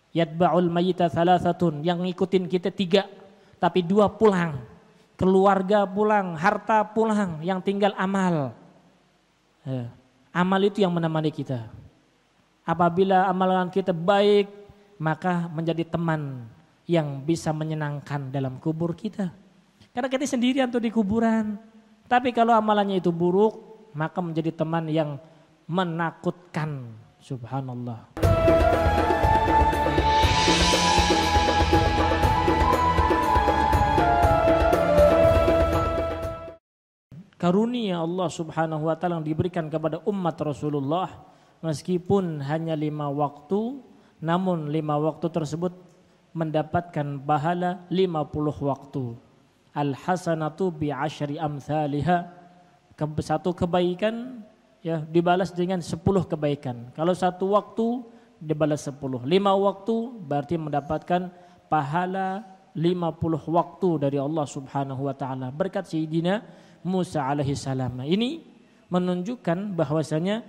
Yatba'ul mayyita thalathatun, yang ngikutin kita 3, tapi 2 pulang. Keluarga pulang, harta pulang, yang tinggal amal. Amal itu yang menemani kita. Apabila amalan kita baik, maka menjadi teman yang bisa menyenangkan dalam kubur kita. Karena kita sendirian tuh di kuburan. Tapi kalau amalannya itu buruk, maka menjadi teman yang menakutkan. Subhanallah. Karunia Allah subhanahu wa ta'ala yang diberikan kepada umat Rasulullah, meskipun hanya 5 waktu, namun 5 waktu tersebut mendapatkan pahala 50 waktu. Al-hasanatu bi'asyri amthaliha. Satu kebaikan ya dibalas dengan 10 kebaikan. Kalau 1 waktu dibalas 10. 5 waktu berarti mendapatkan pahala 50 waktu dari Allah subhanahu wa ta'ala. Berkat Sayyidina Musa alaihi salam. Ini menunjukkan bahwasanya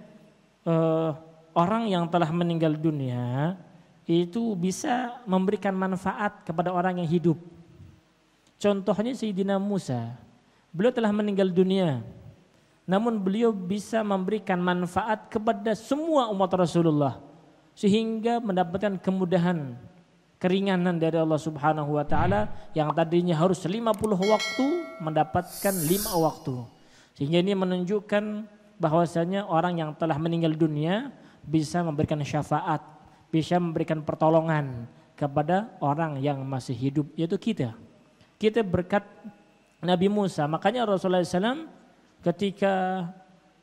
orang yang telah meninggal dunia itu bisa memberikan manfaat kepada orang yang hidup. Contohnya Sayyidina Musa, beliau telah meninggal dunia, namun beliau bisa memberikan manfaat kepada semua umat Rasulullah sehingga mendapatkan kemudahan, keringanan dari Allah subhanahu wa ta'ala yang tadinya harus 50 waktu mendapatkan 5 waktu. Sehingga ini menunjukkan bahwasanya orang yang telah meninggal dunia bisa memberikan syafaat, bisa memberikan pertolongan kepada orang yang masih hidup, yaitu kita. Kita berkat Nabi Musa. Makanya Rasulullah SAW ketika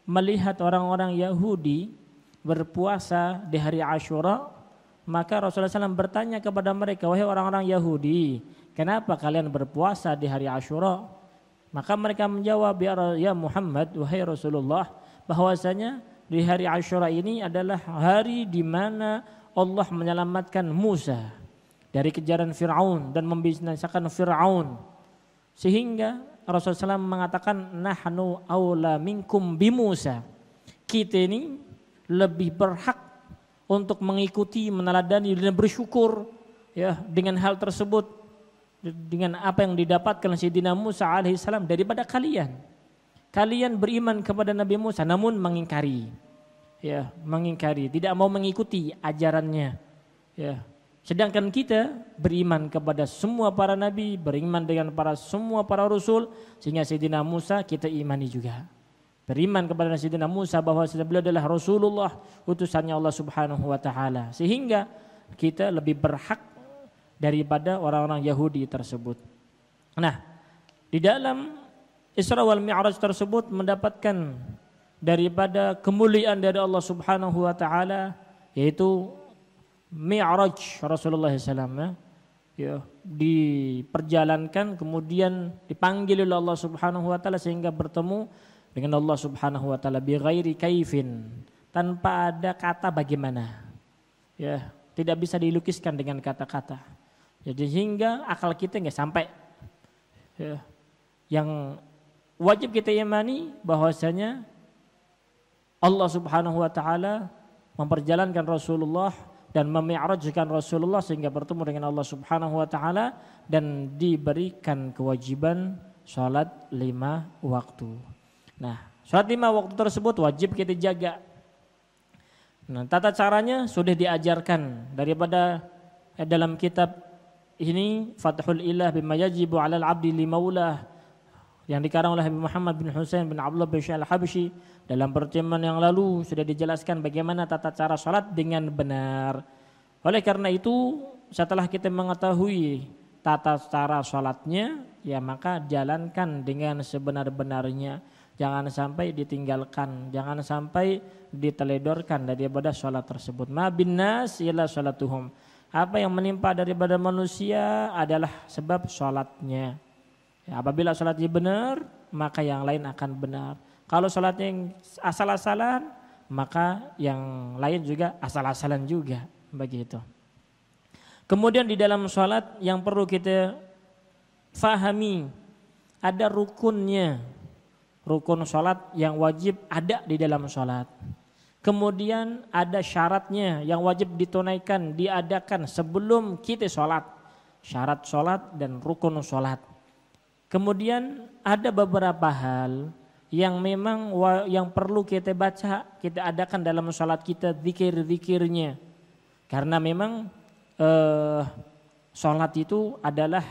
melihat orang-orang Yahudi berpuasa di hari Asyura, maka Rasulullah SAW bertanya kepada mereka, wahai orang-orang Yahudi, kenapa kalian berpuasa di hari Asyura? Maka mereka menjawab, ya Muhammad, wahai Rasulullah, bahwasanya di hari Asyura ini adalah hari di mana Allah menyelamatkan Musa dari kejaran Fir'aun dan membinasakan Fir'aun. Sehingga Rasulullah SAW mengatakan, nahnu aula minkum bi Musa. Kita ini lebih berhak untuk mengikuti, meneladani dan bersyukur ya dengan hal tersebut, dengan apa yang didapatkan Sayyidina Musa alaihissalam daripada kalian. Kalian beriman kepada Nabi Musa namun mengingkari, ya mengingkari, tidak mau mengikuti ajarannya. Ya. Sedangkan kita beriman kepada semua para nabi, beriman dengan semua para rasul, sehingga Sayyidina Musa kita imani juga. Beriman kepada Sayyidina Musa bahwa beliau adalah Rasulullah, utusannya Allah subhanahu wa ta'ala. Sehingga kita lebih berhak daripada orang-orang Yahudi tersebut. Nah, di dalam Isra wal Mi'raj tersebut mendapatkan daripada kemuliaan dari Allah subhanahu wa ta'ala, yaitu Mi'raj Rasulullah SAW. Ya, diperjalankan kemudian dipanggil oleh Allah subhanahu wa ta'ala sehingga bertemu dengan Allah subhanahu wa ta'ala bi ghairi kaifin, tanpa ada kata bagaimana. Ya, tidak bisa dilukiskan dengan kata-kata. Jadi hingga akal kita enggak sampai. Ya. Yang wajib kita imani bahwasanya Allah subhanahu wa ta'ala memperjalankan Rasulullah dan memi'rajkan Rasulullah sehingga bertemu dengan Allah subhanahu wa ta'ala dan diberikan kewajiban sholat 5 waktu. Nah, sholat 5 waktu tersebut wajib kita jaga. Nah, tata caranya sudah diajarkan daripada dalam kitab ini Fathul Ilah bima yajibu 'alal 'abdi li maulah yang dikarang oleh Habib Muhammad bin Husain bin Abdullah bin Syekh Al-Habsyi. Dalam pertemuan yang lalu sudah dijelaskan bagaimana tata cara sholat dengan benar. Oleh karena itu, setelah kita mengetahui tata cara sholatnya, ya maka jalankan dengan sebenar-benarnya. Jangan sampai ditinggalkan, jangan sampai diteledorkan daripada sholat tersebut. Ma bin nas illa sholatuhum. Apa yang menimpa daripada manusia adalah sebab sholatnya. Ya, apabila sholatnya benar, maka yang lain akan benar. Kalau sholatnya yang asal-asalan, maka yang lain juga asal-asalan juga. Begitu. Kemudian di dalam sholat yang perlu kita fahami, ada rukunnya. Rukun sholat yang wajib ada di dalam sholat. Kemudian ada syaratnya yang wajib ditunaikan, diadakan sebelum kita sholat. Syarat sholat dan rukun sholat. Kemudian ada beberapa hal yang memang yang perlu kita baca, kita adakan dalam sholat kita, zikir-zikirnya. Karena memang sholat itu adalah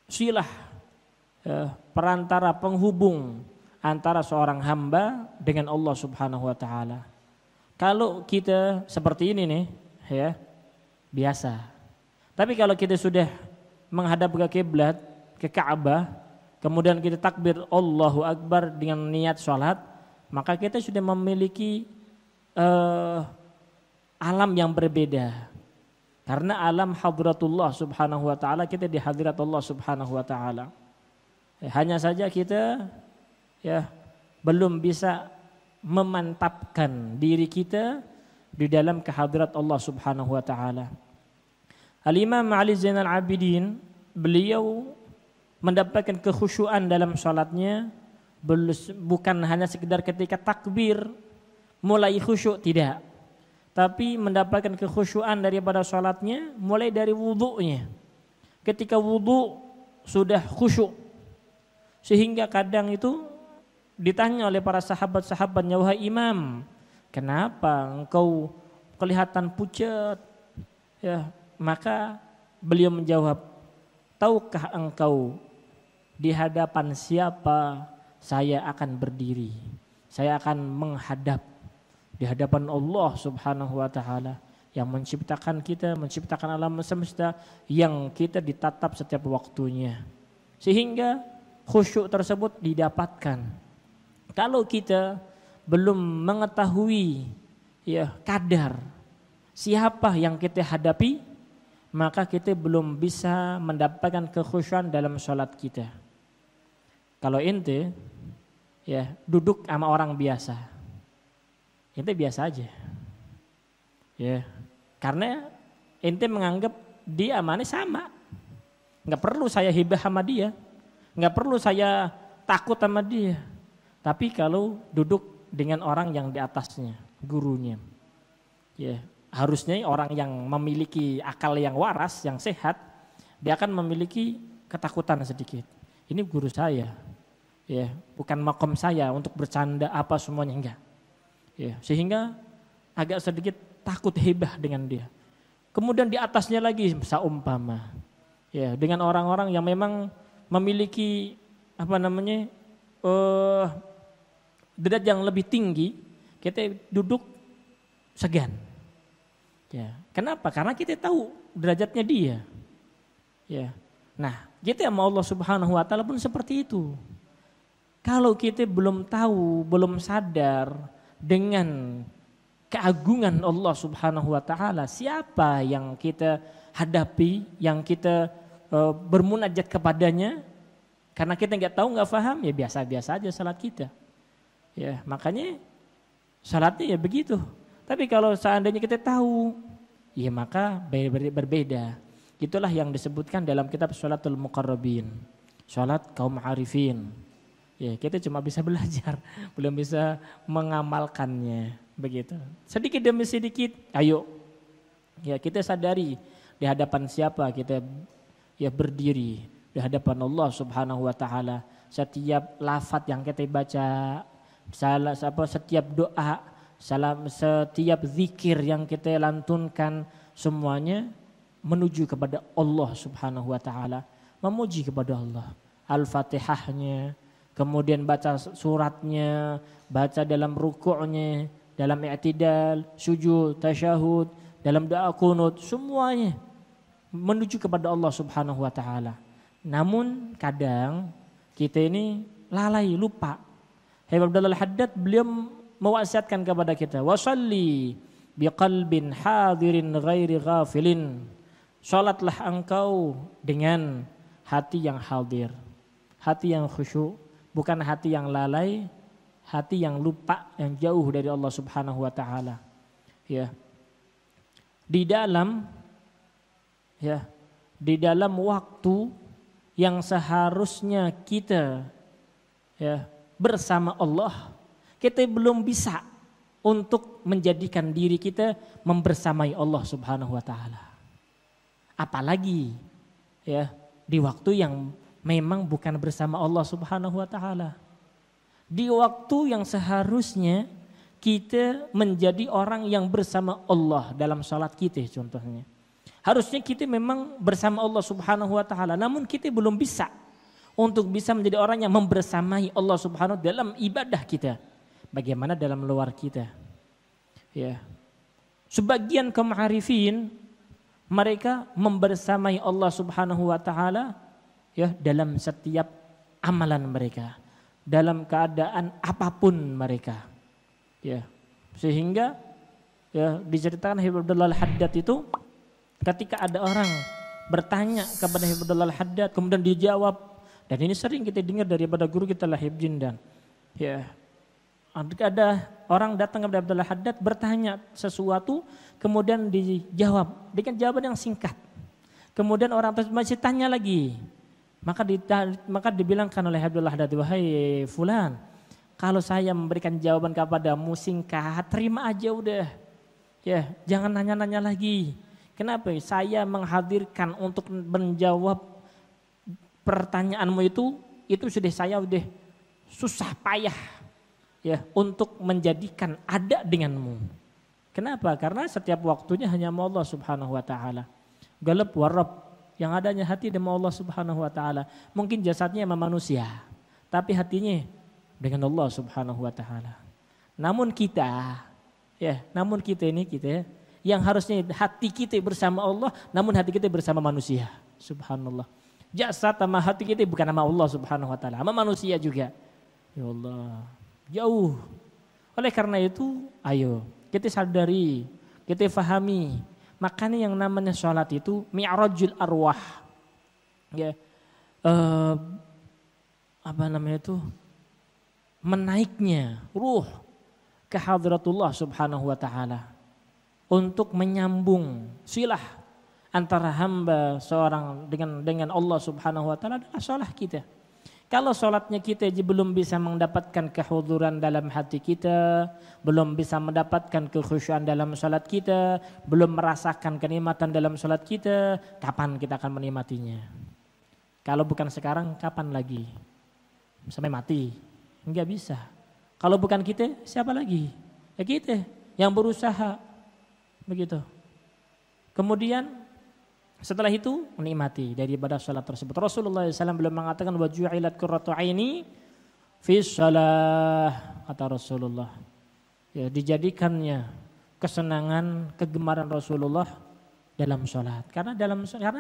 silah, perantara penghubung antara seorang hamba dengan Allah Subhanahu wa taala. Kalau kita seperti ini nih, ya, biasa. Tapi kalau kita sudah menghadap ke kiblat, ke Ka'bah, kemudian kita takbir Allahu Akbar dengan niat sholat, maka kita sudah memiliki alam yang berbeda. Karena alam hadratullah subhanahu wa ta'ala, kita di hadirat Allah subhanahu wa ta'ala. Hanya saja kita belum bisa memantapkan diri kita di dalam kehadirat Allah subhanahu wa ta'ala. Al-Imam Ali Zainal Abidin, beliau mendapatkan kekhusyuan dalam sholatnya, bukan hanya sekedar ketika takbir mulai khusyuk, tidak, tapi mendapatkan kekhusyuan daripada sholatnya mulai dari wudunya. Ketika wudu sudah khusyuk, sehingga kadang itu ditanya oleh para sahabat-sahabatnya, wahai imam, kenapa engkau kelihatan pucat? Ya, maka beliau menjawab, tahukah engkau di hadapan siapa saya akan berdiri? Saya akan menghadap di hadapan Allah subhanahu wa ta'ala yang menciptakan kita, menciptakan alam semesta, yang kita ditatap setiap waktunya. Sehingga khusyuk tersebut didapatkan. Kalau kita belum mengetahui kadar siapa yang kita hadapi, maka kita belum bisa mendapatkan kekhusyuan dalam sholat kita. Kalau ente duduk sama orang biasa, ente biasa aja, karena ente menganggap dia amane sama, nggak perlu saya hibah sama dia, nggak perlu saya takut sama dia. Tapi kalau duduk dengan orang yang di atasnya, gurunya, harusnya orang yang memiliki akal yang waras, yang sehat, dia akan memiliki ketakutan sedikit. Ini guru saya, bukan makom saya untuk bercanda apa semuanya, enggak. Sehingga agak sedikit takut hibah dengan dia. Kemudian di atasnya lagi saumpama, dengan orang-orang yang memang memiliki derajat yang lebih tinggi, kita duduk segan. Kenapa? Karena kita tahu derajatnya dia. Nah, kita sama Allah Subhanahu wa taala pun seperti itu. Kalau kita belum tahu, belum sadar dengan keagungan Allah Subhanahu wa taala, siapa yang kita hadapi, yang kita bermunajat kepadanya, karena kita nggak tahu, nggak paham, biasa-biasa aja salat kita. Makanya salatnya begitu. Tapi kalau seandainya kita tahu, maka berbeda. Itulah yang disebutkan dalam kitab Sholatul Muqarrabin, sholat kaum arifin. Kita cuma bisa belajar, belum bisa mengamalkannya, begitu. Sedikit demi sedikit, ayo, kita sadari di hadapan siapa kita berdiri, di hadapan Allah Subhanahu wa taala. Setiap lafaz yang kita baca, setiap doa, setiap zikir yang kita lantunkan, semuanya menuju kepada Allah Subhanahu wa taala, memuji kepada Allah. Al-Fatihahnya, kemudian baca suratnya, baca dalam rukuknya, dalam i'tidal, sujud, tasyahud, dalam doa kunut, semuanya menuju kepada Allah Subhanahu wa taala. Namun kadang kita ini lalai, lupa. Habib Abdullah Al-Haddad beliau mewasiatkan kepada kita, wasalli biqalbin hadirin ghairi ghafilin. Salatlah engkau dengan hati yang hadir, hati yang khusyuk, bukan hati yang lalai, hati yang lupa, yang jauh dari Allah Subhanahu wa taala. Di dalam waktu yang seharusnya kita bersama Allah, Kita belum bisa untuk menjadikan diri kita membersamai Allah Subhanahu wa taala. Apalagi ya di waktu yang memang bukan bersama Allah Subhanahu wa taala. Di waktu yang seharusnya kita menjadi orang yang bersama Allah dalam salat kita contohnya. Harusnya kita memang bersama Allah Subhanahu wa taala, namun kita belum bisa untuk bisa menjadi orang yang membersamai Allah Subhanahu wa taala dalam ibadah kita. Bagaimana dalam luar kita? Ya. Sebagian kaum arifin mereka membersamai Allah Subhanahu wa taala ya dalam setiap amalan mereka, dalam keadaan apapun mereka. Ya. Sehingga ya diceritakan Habib Abdullah Al-Haddad itu ketika ada orang bertanya kepada Habib Abdullah Al-Haddad kemudian dijawab, dan ini sering kita dengar daripada guru kita Lahib Jindan. Ya. Ada orang datang kepada Abdullah Haddad bertanya sesuatu kemudian dijawab dengan jawaban yang singkat. Kemudian orang tersebut masih tanya lagi. Maka dibilangkan oleh Abdullah Haddad, wahai fulan, kalau saya memberikan jawaban kepadamu singkat, terima aja udah. Ya, jangan nanya-nanya lagi. Kenapa? Saya menghadirkan untuk menjawab pertanyaanmu itu sudah saya udah susah payah. Ya, untuk menjadikan ada denganmu. Kenapa? Karena setiap waktunya hanya Allah Subhanahu wa taala. Galab warab, yang adanya hati dengan Allah Subhanahu wa taala. Mungkin jasadnya sama manusia, tapi hatinya dengan Allah Subhanahu wa taala. Namun kita yang harusnya hati kita bersama Allah, namun hati kita bersama manusia. Subhanallah. Jasad sama hati kita bukan sama Allah Subhanahu wa taala, sama manusia juga. Ya Allah. Jauh. Oleh karena itu, ayo kita sadari, kita fahami. Makanya yang namanya sholat itu mi'rajul arwah. Ya, menaiknya ruh ke hadratullah Subhanahu wa taala untuk menyambung silah antara hamba seorang dengan Allah Subhanahu wa taala adalah sholat kita. Kalau sholatnya kita belum bisa mendapatkan kehuduran dalam hati kita, belum bisa mendapatkan kekhusyuan dalam sholat kita, belum merasakan kenikmatan dalam sholat kita, kapan kita akan menikmatinya? Kalau bukan sekarang, kapan lagi? Sampai mati? Enggak bisa. Kalau bukan kita, siapa lagi? Ya kita yang berusaha. Begitu. Kemudian setelah itu menikmati daripada salat tersebut. Rasulullah SAW belum mengatakan wa ju'ilat qurratu aini fi shalah, kata Rasulullah. Ya, dijadikannya kesenangan, kegemaran Rasulullah dalam salat. Karena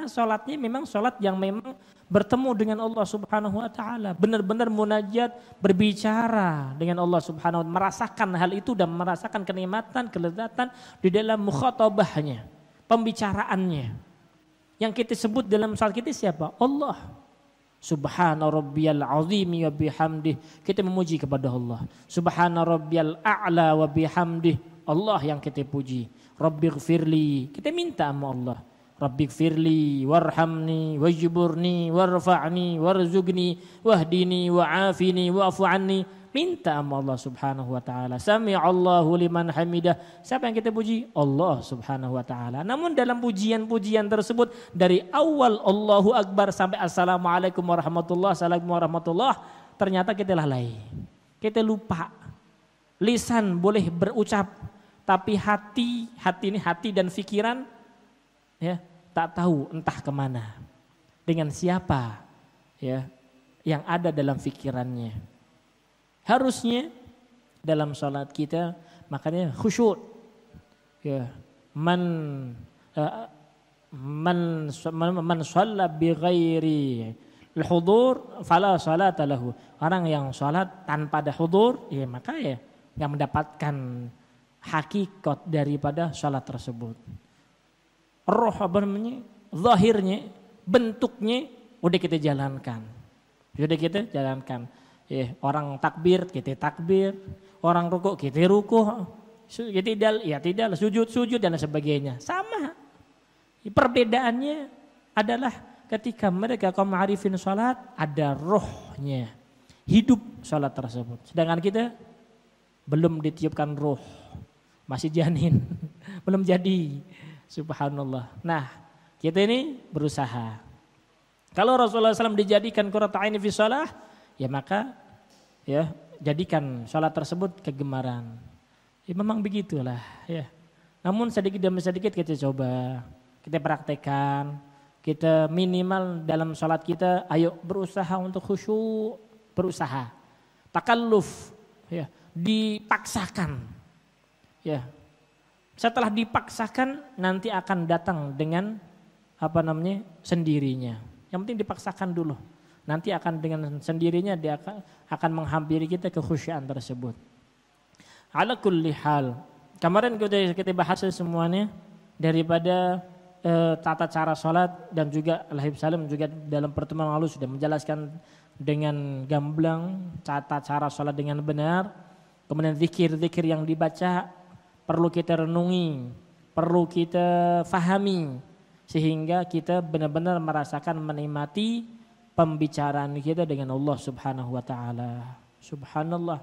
salatnya memang salat yang memang bertemu dengan Allah Subhanahu wa taala, benar-benar munajat, berbicara dengan Allah Subhanahu wa taala, merasakan hal itu dan merasakan kenikmatan, kelezatan di dalam mukhatabahnya, pembicaraannya. Yang kita sebut dalam salat kita siapa? Allah. Subhana rabbiyal azim wa bihamdih. Kita memuji kepada Allah. Subhana rabbiyal a'la wa bihamdih. Allah yang kita puji. Rabbighfirli. Kita minta sama Allah. Rabbighfirli warhamni wajburni warfa'ni warzuqni wahdini wa'afini wa'fu anni. Minta sama Allah Subhanahu wa taala. Sami'allahu liman hamidah. Siapa yang kita puji? Allah Subhanahu wa taala. Namun dalam pujian-pujian tersebut dari awal Allahu Akbar sampai Assalamualaikum warahmatullahi wabarakatuh, ternyata kita lalai. Kita lupa. Lisan boleh berucap, tapi hati dan pikiran ya tak tahu entah kemana. Dengan siapa ya yang ada dalam pikirannya. Harusnya dalam salat kita makanya khusyuk. Ya, man shalla bi ghairi al-hudur fala salata lahu. Orang yang salat tanpa ada hudur, ya maka ya enggak mendapatkan hakikat daripada salat tersebut. Roh zahirnya, bentuknya udah kita jalankan. Ya, orang takbir, kita takbir. Orang rukuk, kita rukuk. Tidak, sujud dan sebagainya. Sama. Perbedaannya adalah ketika mereka kaum arifin salat, ada rohnya. Hidup salat tersebut. Sedangkan kita belum ditiupkan ruh, masih janin, belum jadi. Subhanallah. Nah, kita ini berusaha. Kalau Rasulullah SAW dijadikan qurratu aini fi shalah, ya maka ya jadikan sholat tersebut kegemaran. Ya memang begitulah ya. Namun sedikit demi sedikit kita coba, kita praktekkan, kita minimal dalam sholat kita, ayo berusaha untuk khusyuk, berusaha. Takalluf, ya, dipaksakan. Ya. Setelah dipaksakan nanti akan datang dengan sendirinya. Yang penting dipaksakan dulu. Nanti akan dengan sendirinya dia akan menghampiri kita kekhusyuan tersebut. Ala kulli hal. Kemarin kita bahas semuanya daripada tata cara sholat dan juga Al-Habib Salim juga dalam pertemuan lalu sudah menjelaskan dengan gamblang tata cara sholat dengan benar. Kemudian zikir-zikir yang dibaca perlu kita renungi, perlu kita fahami sehingga kita benar-benar merasakan menikmati pembicaraan kita dengan Allah Subhanahu wa taala. Subhanallah.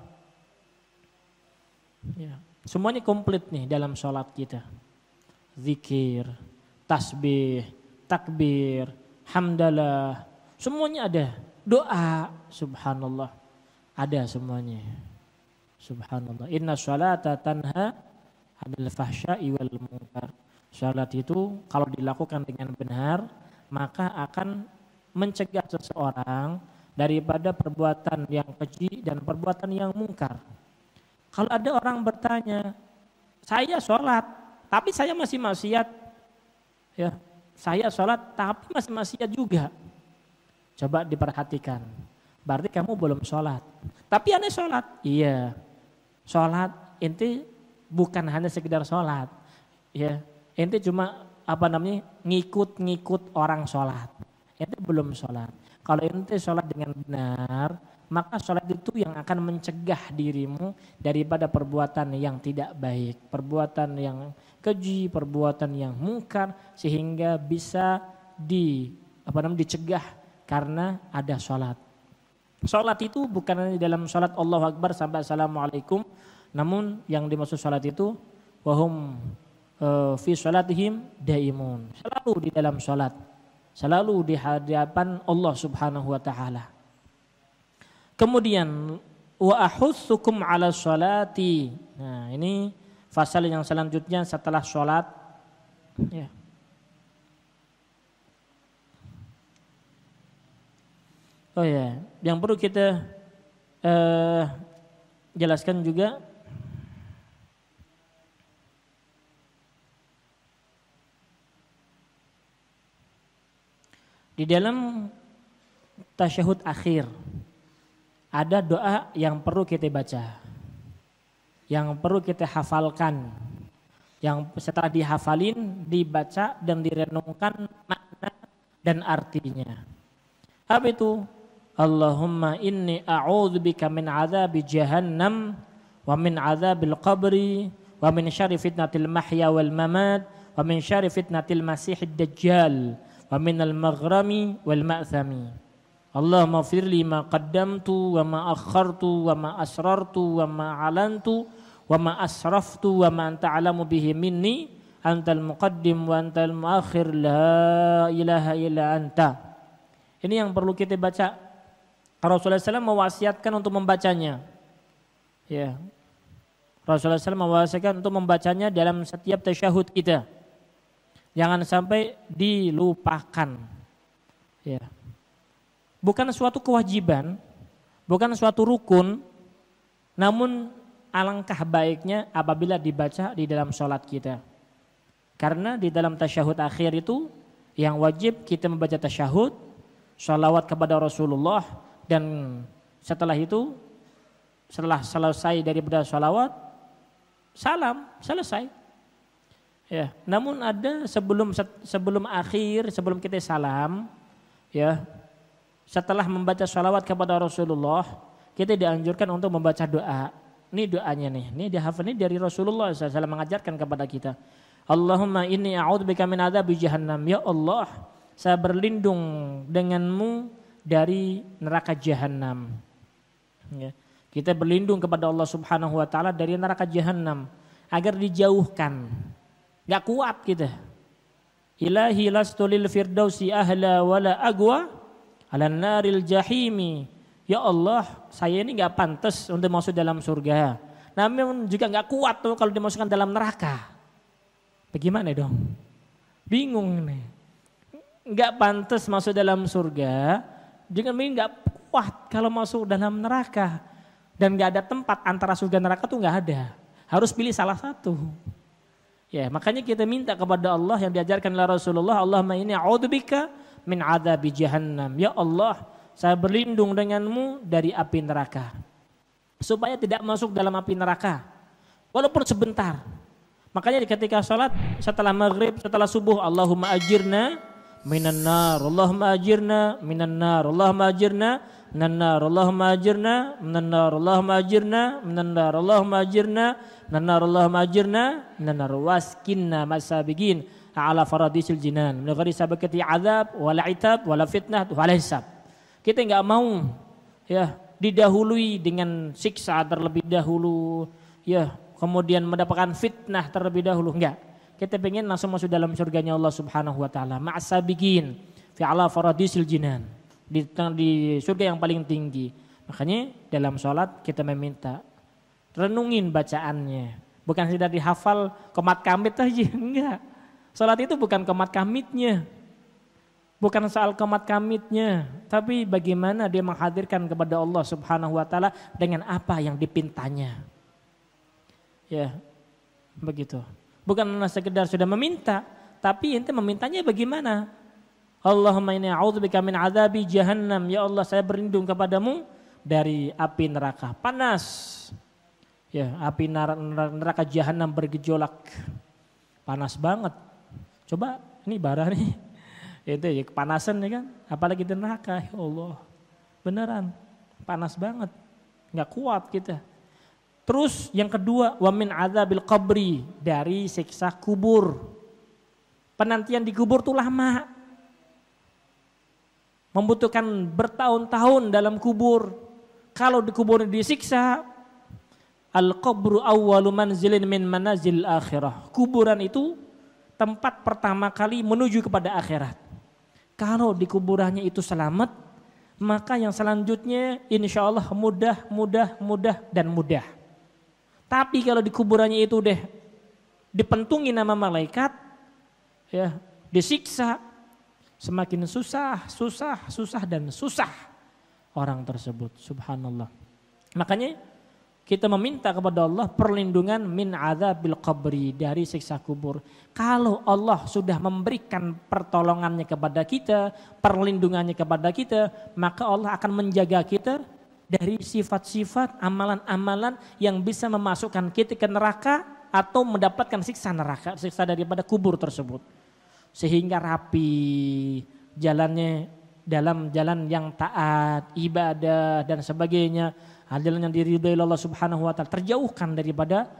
Ya, semuanya komplit nih dalam sholat kita. Zikir, tasbih, takbir, hamdalah, semuanya ada. Doa, subhanallah, ada semuanya. Subhanallah. Inna sholata tanha 'anil fahsya'i wal munkar. Salat itu kalau dilakukan dengan benar maka akan mencegah seseorang daripada perbuatan yang keji dan perbuatan yang mungkar. Kalau ada orang bertanya, saya sholat tapi saya masih maksiat, ya saya sholat tapi masih maksiat juga. Coba diperhatikan, berarti kamu belum sholat. Tapi aneh sholat, iya sholat inti bukan hanya sekedar sholat, ya. Ente cuma ngikut-ngikut orang sholat. Ente belum sholat. Kalau ente sholat dengan benar, maka sholat itu yang akan mencegah dirimu daripada perbuatan yang tidak baik, perbuatan yang keji, perbuatan yang mungkar, sehingga bisa dicegah karena ada sholat. Sholat itu bukan hanya dalam sholat Allahu Akbar sampai Assalamualaikum, namun yang dimaksud sholat itu wahum fi sholatihim daimun, selalu di dalam sholat, selalu di hadapan Allah Subhanahu wa taala. Kemudian wa ahussukum ala sholati. Nah, ini fasal yang selanjutnya setelah sholat. Ya. Oh ya, yang perlu kita jelaskan juga di dalam tasyahud akhir ada doa yang perlu kita baca, yang perlu kita hafalkan, yang setelah dihafalin dibaca dan direnungkan makna dan artinya. Apa itu? Allahumma inni a'udzubika min adzabi jahannam wa min adzabil qabri wa min syarri fitnatil mahya wal mamat wa min syarri fitnatil masihid dajjal wa minal maghrami wal ma'thami. Allahumma firli ma qaddamtu wa ma akhartu wa ma asrartu wa ma alantu wa ma asraftu wa ma anta alamu bihi minni antal muqaddim wa antal muakhir la ilaha illa anta. Ini yang perlu kita baca. Rasulullah SAW mewasiatkan untuk membacanya. Ya. Rasulullah SAW mewasiatkan untuk membacanya dalam setiap tasyahud kita. Jangan sampai dilupakan. Ya. Bukan suatu kewajiban, bukan suatu rukun, namun alangkah baiknya apabila dibaca di dalam sholat kita. Karena di dalam tasyahud akhir itu yang wajib kita membaca tasyahud, sholawat kepada Rasulullah, dan setelah itu, setelah selesai daripada sholawat, salam, selesai. Ya, namun ada sebelum akhir, sebelum kita salam, ya, setelah membaca sholawat kepada Rasulullah, kita dianjurkan untuk membaca doa. Ini doanya nih, ini dihafal ini dari Rasulullah SAW mengajarkan kepada kita. Allahumma inni a'udzubika min adzabi jahannam. Ya Allah, saya berlindung denganmu dari neraka jahannam. Ya. Kita berlindung kepada Allah Subhanahu wa taala dari neraka jahanam agar dijauhkan. Enggak kuat kita. Ilahi lastu lil firdausi ahla wala agwa ala naril jahimi. Ya Allah, saya ini enggak pantas untuk masuk dalam surga. Namun juga enggak kuat tuh kalau dimasukkan dalam neraka. Bagaimana dong? Bingung nih. Enggak pantas masuk dalam surga, juga enggak kuat kalau masuk dalam neraka. Dan enggak ada tempat antara surga dan neraka tuh enggak ada. Harus pilih salah satu. Ya, makanya kita minta kepada Allah yang diajarkan oleh Rasulullah, Allahumma inni a'udzubika min adzabi jahannam. Ya Allah, saya berlindung denganmu dari api neraka. Supaya tidak masuk dalam api neraka. Walaupun sebentar. Makanya ketika sholat, setelah maghrib, setelah subuh, Allahumma ajirna minan nar, Allahumma ajirna minan nar, Allahumma ajirna minan nar, Allahumma ajirna minan nar, Allahumma ajirna minan nar, Allahumma ajirna minan nar, Allahumma ajirna minan nar, waskinna masabiqin ala faradisil jinan min ghairi sabaqati azab wala itab wala fitnah wala hisab. Kita enggak mau ya didahului dengan siksa terlebih dahulu, ya kemudian mendapatkan fitnah terlebih dahulu, enggak. Kita pengen langsung masuk dalam surganya Allah Subhanahu wa taala, ma'asabiqin fi ala faradisil jinan, di surga yang paling tinggi. Makanya dalam sholat kita meminta, renungin bacaannya, bukan sekedar dihafal qomat kamit aja, enggak. Sholat itu bukan qomat kamitnya, bukan soal qomat kamitnya, tapi bagaimana dia menghadirkan kepada Allah Subhanahu wa taala dengan apa yang dipintanya. Ya, begitu. Bukan sekedar sudah meminta, tapi ente memintanya bagaimana? Allahumma inni a'udzubika min adzabi jahannam. Ya Allah, saya berlindung kepadamu dari api neraka panas. Ya, api neraka jahanam bergejolak. Panas banget. Coba ini bara nih. Itu ya kepanasan ya kan? Apalagi di neraka, ya Allah. Beneran panas banget. Enggak kuat kita. Terus yang kedua, wa min adzabil qabri, dari siksa kubur. Penantian di kubur tuh lama. Membutuhkan bertahun-tahun dalam kubur. Kalau di kubur disiksa, al-qabru awwalu manzilin min manazil akhirah. Kuburan itu tempat pertama kali menuju kepada akhirat. Kalau di kuburannya itu selamat, maka yang selanjutnya insya Allah mudah dan mudah. Tapi kalau di kuburannya itu deh dipentungi nama malaikat, ya disiksa, semakin susah dan susah orang tersebut. Subhanallah. Makanya kita meminta kepada Allah perlindungan min adzabil qabri, dari siksa kubur. Kalau Allah sudah memberikan pertolongannya kepada kita, perlindungannya kepada kita, maka Allah akan menjaga kita dari sifat-sifat amalan-amalan yang bisa memasukkan kita ke neraka atau mendapatkan siksa neraka, siksa daripada kubur tersebut. Sehingga rapi jalannya dalam jalan yang taat, ibadah dan sebagainya, jalan yang diridhoi Allah Subhanahu wa taala, terjauhkan daripada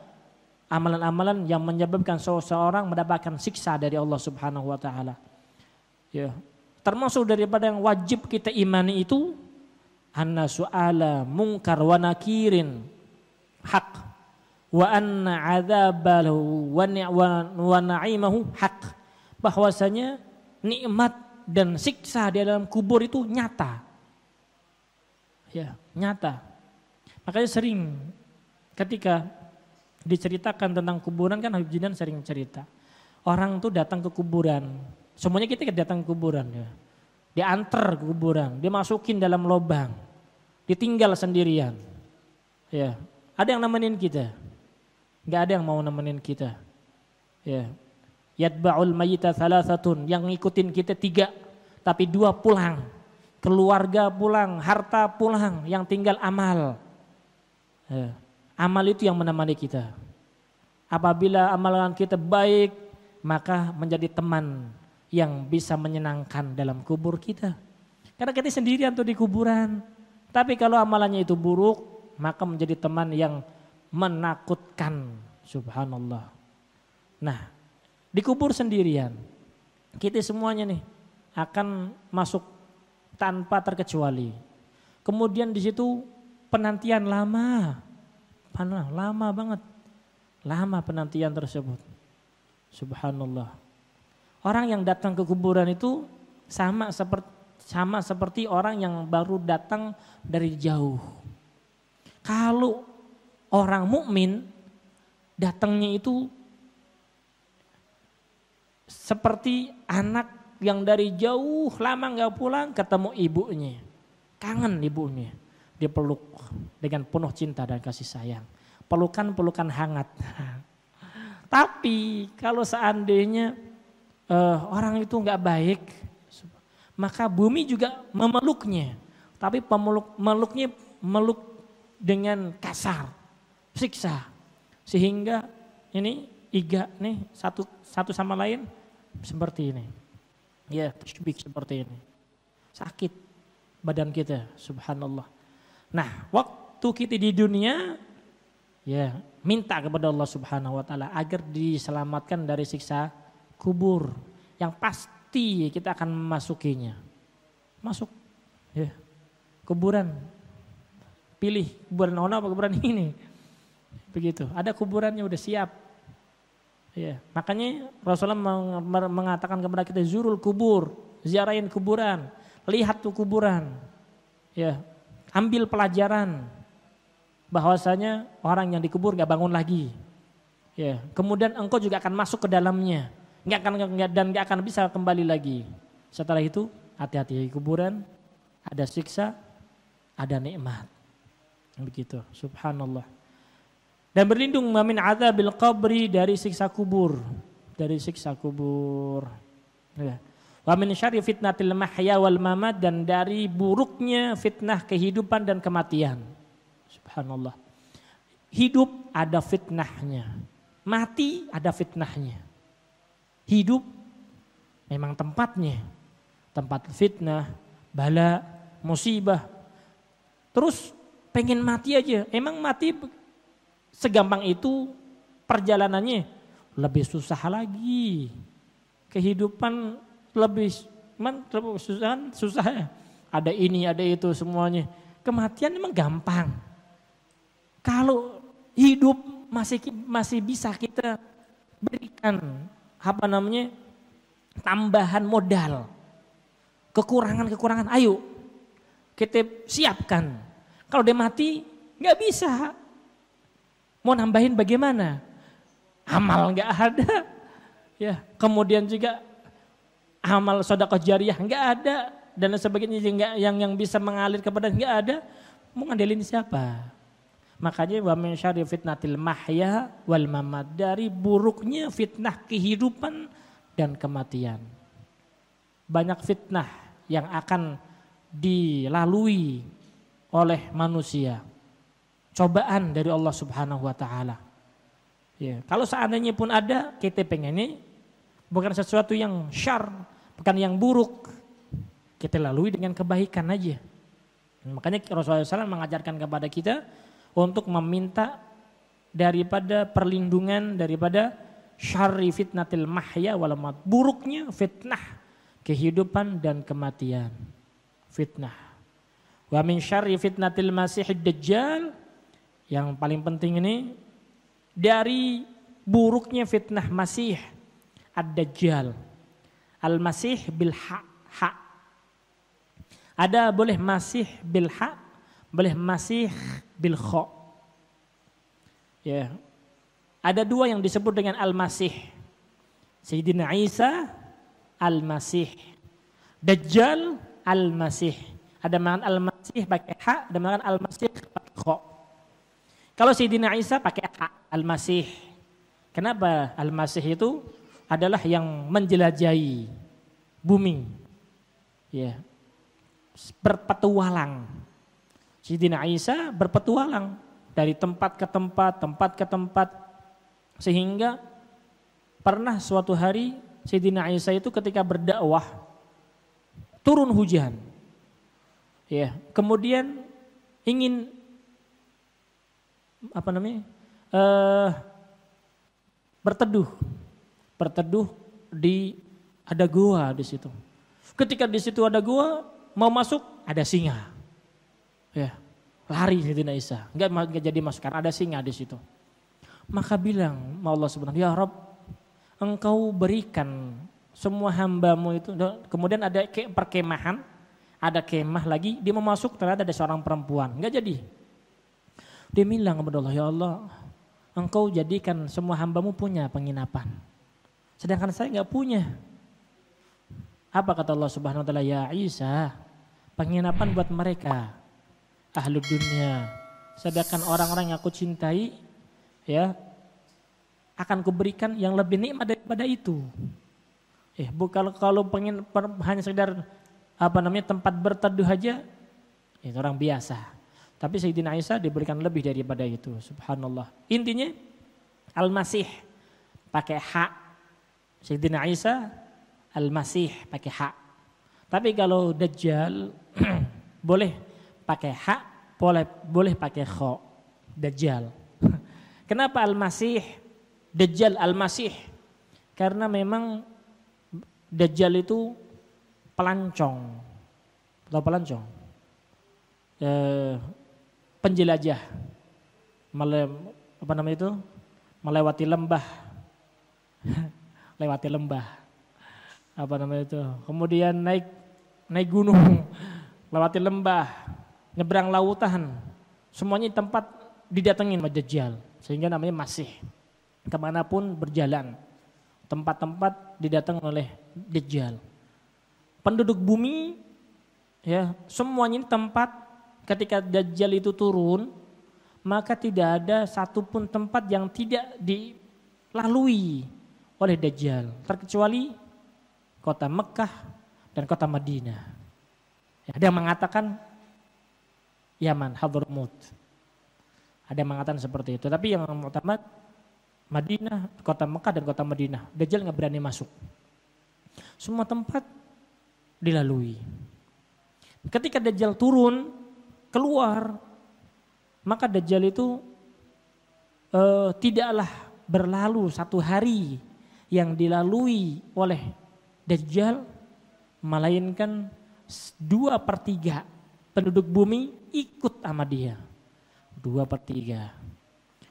amalan-amalan yang menyebabkan seseorang mendapatkan siksa dari Allah Subhanahu wa taala. Ya, termasuk daripada yang wajib kita imani itu anna su'ala munkar wa nakirin haq wa anna adzabahu wa na'imahu haq. Bahwasanya nikmat dan siksa di dalam kubur itu nyata. Ya, nyata. Makanya sering ketika diceritakan tentang kuburan, kan Habib Jinan sering cerita. Orang tuh datang ke kuburan. Semuanya kita datang ke kuburan ya. Diantar ke kuburan, dimasukin dalam lubang, ditinggal sendirian. Ya, ada yang nemenin kita? Enggak ada yang mau nemenin kita. Ya, yatba'ul mayyita thalathatun, yang ngikutin kita 3, tapi 2 pulang. Keluarga pulang, harta pulang, yang tinggal amal. Ya, amal itu yang menemani kita. Apabila amalan kita baik, maka menjadi teman yang bisa menyenangkan dalam kubur kita. Karena kita sendirian tuh di kuburan. Tapi kalau amalannya itu buruk, maka menjadi teman yang menakutkan. Subhanallah. Nah, di kubur sendirian, kita semuanya nih akan masuk tanpa terkecuali. Kemudian di situ penantian lama banget. Lama penantian tersebut. Subhanallah. Orang yang datang ke kuburan itu sama seperti orang yang baru datang dari jauh. Kalau orang mukmin datangnya itu seperti anak yang dari jauh lama nggak pulang ketemu ibunya. Kangen ibunya. Dipeluk dengan penuh cinta dan kasih sayang. Pelukan hangat. Tapi kalau seandainya orang itu nggak baik, maka bumi juga memeluknya. Tapi meluk dengan kasar, siksa. Sehingga ini iga nih satu sama lain seperti ini. Ya, tashbih seperti ini. Sakit badan kita, subhanallah. Nah, waktu kita di dunia, ya minta kepada Allah Subhanahu wa taala agar diselamatkan dari siksa kubur yang pasti kita akan memasukinya. Masuk ya. Kuburan. Pilih kuburan mana apa kuburan ini. Begitu. Ada kuburannya udah siap. Ya, makanya Rasulullah mengatakan kepada kita zurul kubur, ziarahin kuburan, lihat tuh kuburan. Ya, ambil pelajaran bahwasanya orang yang dikubur nggak bangun lagi. Ya, kemudian engkau juga akan masuk ke dalamnya, nggak akan bisa kembali lagi. Setelah itu hati-hati kuburan, ada siksa, ada nikmat. Begitu, subhanallah. Dan berlindung min adzabil qabri dari siksa kubur, Ya. Wa min syarri fitnatil mahya wal mamat dan dari buruknya fitnah kehidupan dan kematian. Subhanallah. Hidup ada fitnahnya. Mati ada fitnahnya. Hidup memang tempatnya. Tempat fitnah, bala, musibah. Terus pengen mati aja. Emang mati segampang itu perjalanannya? Lebih susah lagi. Kehidupan lebih susah ya. Ada ini, ada itu semuanya. Kematian memang gampang. Kalau hidup masih bisa kita berikan tambahan modal. Kekurangan, ayo kita siapkan. Kalau dia mati nggak bisa. Mau nambahin bagaimana? Amal nggak ada. Ya, kemudian juga amal sedekah jariyah nggak ada dan sebagainya yang bisa mengalir kepada nggak ada. Mau ngandelin siapa? Makanya wa min syarri fitnatil mahya wal mamat, dari buruknya fitnah kehidupan dan kematian. Banyak fitnah yang akan dilalui oleh manusia. Cobaan dari Allah Subhanahu wa taala. Ya, kalau seandainya pun ada, kita pengennya bukan sesuatu yang syar, bukan yang buruk. Kita lalui dengan kebaikan aja. Makanya Rasulullah SAW mengajarkan kepada kita untuk meminta daripada perlindungan daripada syarri fitnatil mahya wal mamat, buruknya fitnah kehidupan dan kematian. Fitnah. Wa min syarri fitnatil masihid dajjal, yang paling penting ini dari buruknya fitnah masih ad-dajjal. Al-masih bil ha. Ada boleh masih bil ha, boleh masih bil kha. Ya. Ada dua yang disebut dengan al-masih. Sayyidina Isa al-masih. Dajjal al-masih. Ada makan al-masih pakai ha, ada makan al-masih pakai kha. Kalau Sayyidina Isa pakai ha, al-masih. Kenapa al-masih itu adalah yang menjelajahi bumi. Ya. Berpetualang. Sayyidina Isa berpetualang dari tempat ke tempat, sehingga pernah suatu hari Sayyidina Isa itu ketika berdakwah turun hujan. Ya, kemudian ingin berteduh di ada gua di situ. Ketika di situ ada gua, mau masuk ada singa. Ya. Lari Sayyidina Isa, enggak jadi masuk karena ada singa di situ. Maka bilang Allah Subhanahu, ya Rabb, Engkau berikan semua hambamu itu. Kemudian ada perkemahan, ada kemah lagi, dia mau masuk ternyata ada seorang perempuan, enggak jadi. Dia bilang kepada Allah, ya Allah, Engkau jadikan semua hambamu punya penginapan, sedangkan saya enggak punya. Apa kata Allah Subhanahu wa taala? Ya Isa, penginapan buat mereka ahlu dunia, sedangkan orang-orang yang aku cintai ya akan kuberikan yang lebih nikmat daripada itu. Bukan kalau pengen hanya sekedar tempat berteduh aja, itu orang biasa. Tapi Sayyidina Isa diberikan lebih daripada itu. Subhanallah. Intinya Al-Masih pakai hak, Sayyidina Isa Al-Masih pakai hak. Tapi kalau Dajjal boleh pakai hak, boleh pakai kha, Dajjal. Kenapa Al-Masih, Dajjal Al-Masih? Karena memang Dajjal itu pelancong. Atau pelancong? Penjelajah. Melewati lembah. Lewati lembah. Kemudian naik gunung, lewati lembah, nyebrang lautan, semuanya tempat didatengin sama Dajjal, sehingga namanya Masih. Kemanapun berjalan, tempat-tempat didatangi oleh Dajjal. Penduduk bumi, ya semuanya ini tempat ketika Dajjal itu turun, maka tidak ada satupun tempat yang tidak dilalui oleh Dajjal, terkecuali kota Mekah dan kota Madinah. Ada yang mengatakan Yaman, Hadramut. Ada yang mengatakan seperti itu. Tapi yang utama Madinah, kota Mekah dan kota Madinah. Dajjal nggak berani masuk. Semua tempat dilalui. Ketika Dajjal turun, keluar, maka Dajjal itu tidaklah berlalu satu hari yang dilalui oleh Dajjal, melainkan 2/3 penduduk bumi ikut sama dia. 2/3.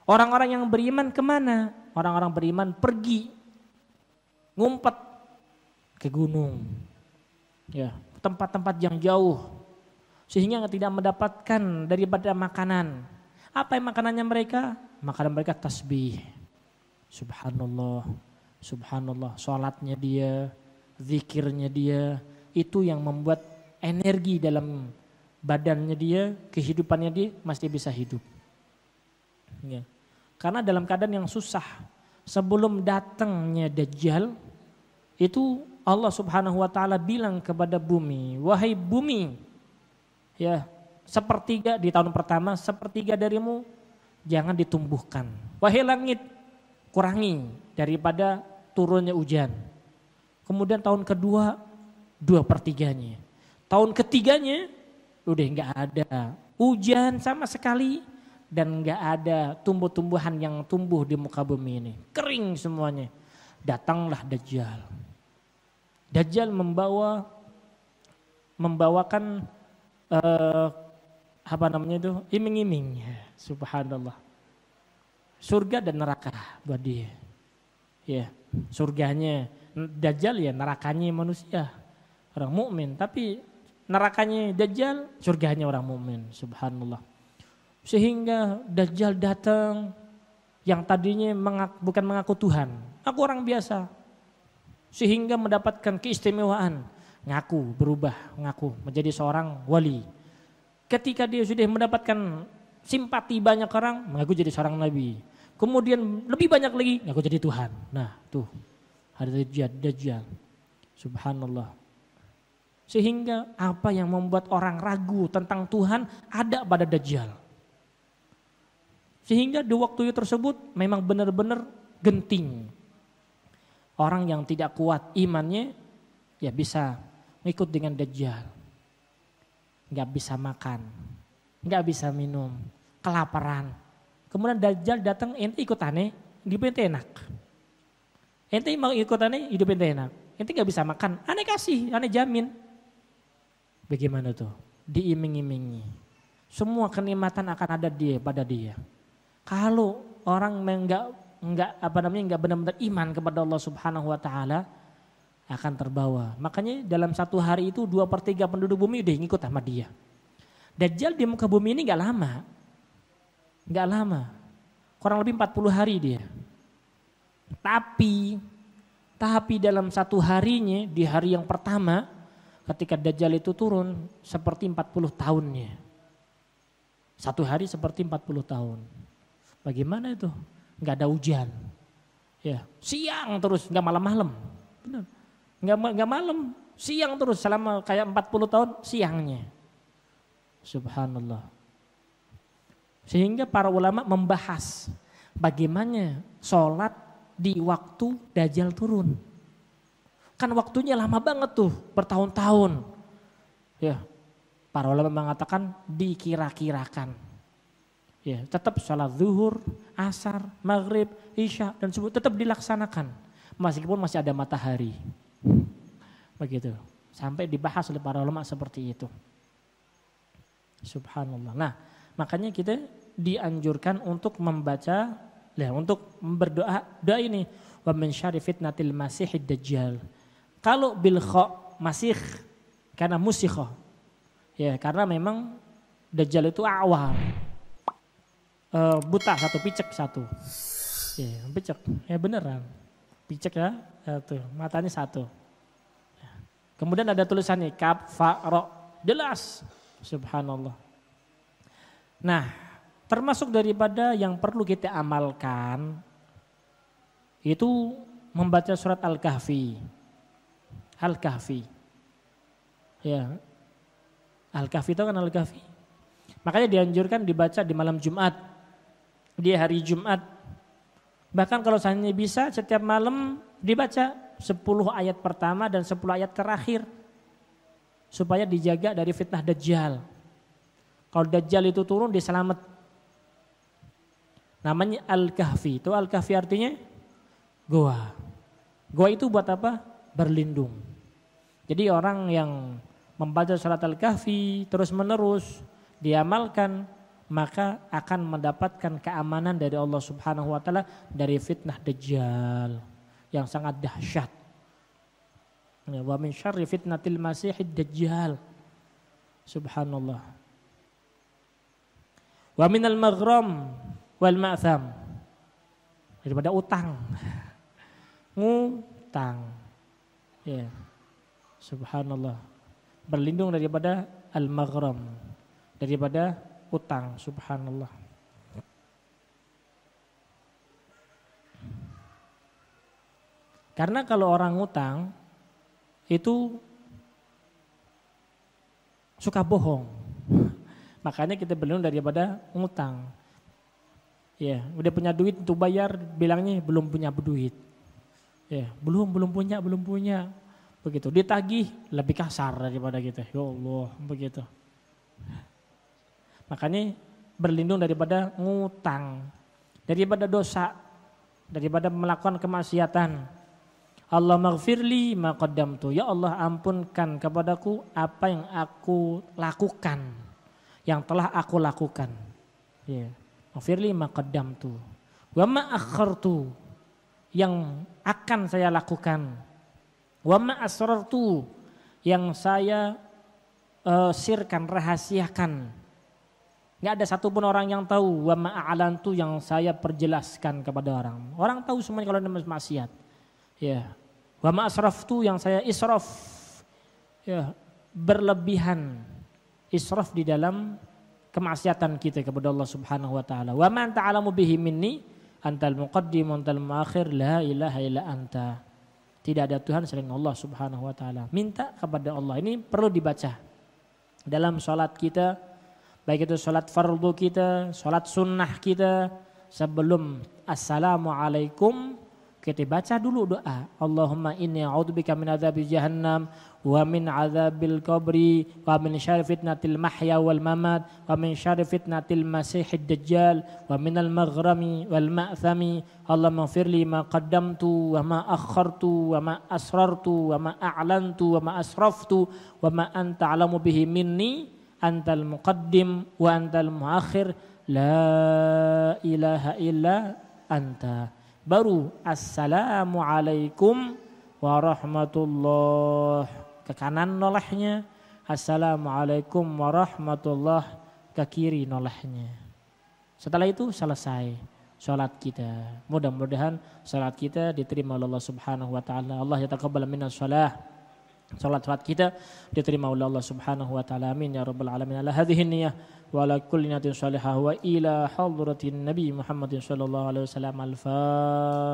Orang-orang yang beriman kemana? Orang-orang beriman pergi ngumpet ke gunung, ya tempat-tempat yang jauh, sehingga tidak mendapatkan daripada makanan. Apa yang makanannya mereka? Makanan mereka tasbih. Subhanallah, subhanallah. Salatnya dia, zikirnya dia, itu yang membuat energi dalam badannya dia, kehidupannya dia masih bisa hidup. Ya. Karena dalam keadaan yang susah, sebelum datangnya Dajjal, itu Allah Subhanahu wa taala bilang kepada bumi, wahai bumi, ya, sepertiga di tahun pertama, sepertiga darimu jangan ditumbuhkan. Wahai langit, kurangi daripada turunnya hujan. Kemudian tahun kedua 2/3-nya. Tahun ketiganya udah nggak ada hujan sama sekali dan nggak ada tumbuh-tumbuhan yang tumbuh di muka bumi ini. Kering semuanya. Datanglah Dajjal. Dajjal membawakan iming-iming. Subhanallah. Surga dan neraka buat dia. Ya, surganya Dajjal, ya nerakanya manusia, orang mukmin, tapi nerakanya Dajjal, surganya orang mukmin. Subhanallah. Sehingga Dajjal datang yang tadinya bukan mengaku Tuhan, aku orang biasa, sehingga mendapatkan keistimewaan, ngaku menjadi seorang wali. Ketika dia sudah mendapatkan simpati banyak orang, mengaku jadi seorang nabi. Kemudian lebih banyak lagi, ngaku jadi Tuhan. Nah tuh, ada Dajjal. Subhanallah. Sehingga apa yang membuat orang ragu tentang Tuhan ada pada Dajjal. Sehingga di waktu tersebut memang benar-benar genting. Orang yang tidak kuat imannya ya bisa ikut dengan Dajjal. Gak bisa makan, gak bisa minum, kelaparan. Kemudian Dajjal datang, ente ikut aneh, hidup ente enak. Ente mau ikut aneh, hidup ente enak. Ente gak bisa makan, aneh kasih, aneh jamin. Bagaimana tuh? Diiming-imingi. Semua kenikmatan akan ada pada dia. Kalau orang enggak benar-benar iman kepada Allah Subhanahu wa taala akan terbawa. Makanya dalam satu hari itu 2/3 penduduk bumi udah ngikut sama dia. Dajjal di muka bumi ini enggak lama. Enggak lama. Kurang lebih 40 hari dia. Tapi dalam satu harinya, di hari yang pertama ketika Dajjal itu turun seperti 40 tahunnya. Satu hari seperti 40 tahun. Bagaimana itu? Enggak ada hujan. Ya, siang terus, enggak malam-malam. Benar. Enggak malam, siang terus selama kayak 40 tahun siangnya. Subhanallah. Sehingga para ulama membahas bagaimana sholat di waktu Dajjal turun. Kan waktunya lama banget tuh, bertahun-tahun. Ya, para ulama mengatakan dikira-kirakan. Ya, tetap sholat zuhur, asar, maghrib, isya dan subuh tetap dilaksanakan. Meskipun masih ada matahari. Begitu. Sampai dibahas oleh para ulama seperti itu. Subhanallah. Nah, makanya kita dianjurkan untuk membaca, untuk berdoa doa ini, wa min syarri fitnatil masihid dajjal. Kalau bil kha masih karena musikha. Ya, karena memang dajjal itu awal. Buta satu, picek satu. Ya, picek. Ya beneran. Picek ya, tuh, matanya satu. Kemudian ada tulisannya kaf fa ra. Jelas. Subhanallah. Nah, termasuk daripada yang perlu kita amalkan itu membaca surat Al-Kahfi. Al-Kahfi. Ya. Al-Kahfi itu kan Al-Kahfi. Makanya dianjurkan dibaca di malam Jumat. Di hari Jumat. Bahkan kalau seandainya bisa setiap malam dibaca 10 ayat pertama dan 10 ayat terakhir. Supaya dijaga dari fitnah Dajjal. Kalau Dajjal itu turun dia selamat. Namanya Al-Kahfi. Itu Al-Kahfi artinya goa. Goa itu buat apa? Berlindung. Jadi orang yang membaca surat Al-Kahfi terus menerus diamalkan, maka akan mendapatkan keamanan dari Allah Subhanahu wa taala dari fitnah Dajjal yang sangat dahsyat. Wa min syarri fitnatil masihid dajjal. Subhanallah. Wa minal maghram wal ma'tham. Daripada utang. Ngutang. Ya. Subhanallah. Berlindung daripada al-maghram. Daripada utang. Subhanallah. Karena kalau orang ngutang itu suka bohong. Makanya kita berlindung daripada ngutang. Ya, udah punya duit untuk bayar, bilangnya belum punya duit. Ya, belum punya. Begitu. Ditagih lebih kasar daripada kita. Ya Allah, begitu. Makanya berlindung daripada ngutang, daripada dosa, daripada melakukan kemaksiatan. Allah maghfirli ma qaddamtu. Ya Allah ampunkan kepadaku apa yang aku lakukan. Yang telah aku lakukan. Ya. Maghfirli ma qaddamtu. Wa ma akhartu. Yang akan saya lakukan. Wa ma asrartu. Yang saya sirkan, rahasiakan. Gak ada satupun orang yang tahu. Wa ma a'lantu yang saya perjelaskan kepada orang. Orang tahu semuanya kalau ada maksiat. Ya. Wa ma asraftu yang saya israf. Ya, berlebihan. Israf di dalam kemaksiatan kita kepada Allah Subhanahu wa taala. Wa ma anta alamu bihi minni antal muqaddim antal muakhir la ilaha illa anta. Tidak ada Tuhan selain Allah Subhanahu wa taala. Minta kepada Allah. Ini perlu dibaca. Dalam salat kita, baik itu salat fardu kita, salat sunnah kita, sebelum assalamualaikum kita baca dulu doa. Allahumma inni a'udzubika min adzabi jahannam wa min adzabil qabri wa min syarri fitnatil mahya wal mamat wa min syarri fitnatil masihid dajjal wa minal maghrami wal ma'thami. Allahumma ighfirli ma qaddamtu wa ma akhartu wa ma asrartu wa ma a'lantu wa ma asraftu wa ma anta 'alamu bihi minni antal muqaddim wa antal muakhir, la ilaha illa anta. Baru assalamualaikum warahmatullah, ke kanan nolehnya, assalamualaikum warahmatullah, ke kiri nolehnya. Setelah itu selesai salat kita. Mudah-mudahan salat kita diterima oleh Allah Subhanahu wa taala. Allah yataqabbal minnas shalah. Salat kita diterima oleh Allah Subhanahu wa taala. Amin ya rabbal alamin. Ala hadhihi niyyah wa ala kulli niyatin shalihah wa ila hadratin Nabi Muhammadin sallallahu alaihi wasallam. Al-Fatihah.